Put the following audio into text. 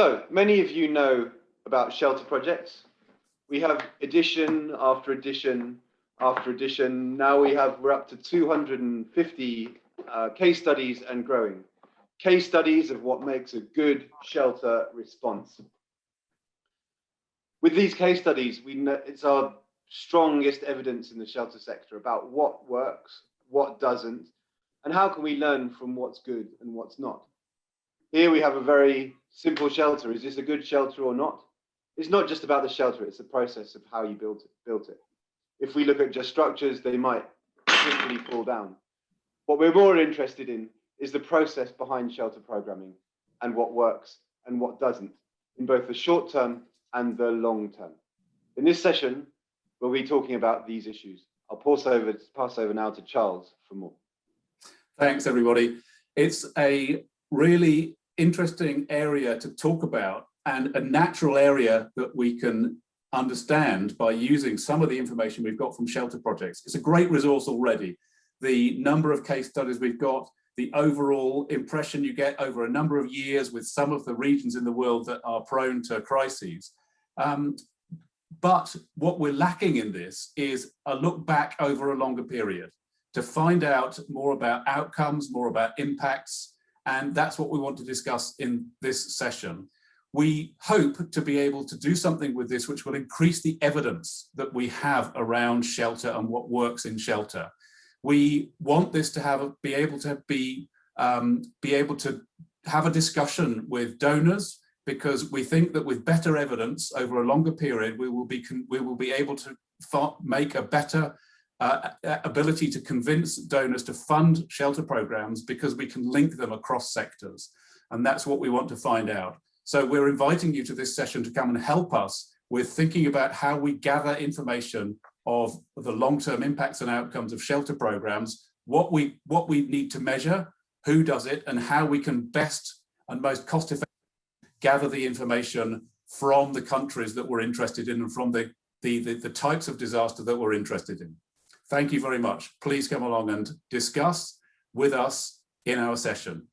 So many of you know about shelter projects. We have edition after edition after edition. Now we're up to 250 case studies and growing. Case studies of what makes a good shelter response. With these case studies, we know it's our strongest evidence in the shelter sector about what works, what doesn't, and how can we learn from what's good and what's not. Here we have a very simple shelter. Is this a good shelter or not? It's not just about the shelter, it's the process of how you built it. If we look at just structures, they might quickly fall down. What we're more interested in is the process behind shelter programming and what works and what doesn't in both the short term and the long term. In this session, we'll be talking about these issues. I'll pass over now to Charles for more. Thanks, everybody. It's a really interesting area to talk about and a natural area that we can understand by using some of the information we've got from shelter projects. It's a great resource already. The number of case studies we've got, the overall impression you get over a number of years with some of the regions in the world that are prone to crises. But what we're lacking in this is a look back over a longer period to find out more about outcomes, more about impacts, and that's what we want to discuss in this session. We hope to be able to do something with this which will increase the evidence that we have around shelter and what works in shelter. We want this to be able to have a discussion with donors, because we think that with better evidence over a longer period, we will be able to make a better ability to convince donors to fund shelter programs, because we can link them across sectors. And that's what we want to find out. So we're inviting you to this session to come and help us with thinking about how we gather information of the long-term impacts and outcomes of shelter programs, what we need to measure, who does it, and how we can best and most cost-effectively gather the information from the countries that we're interested in and from the types of disaster that we're interested in. Thank you very much. Please come along and discuss with us in our session.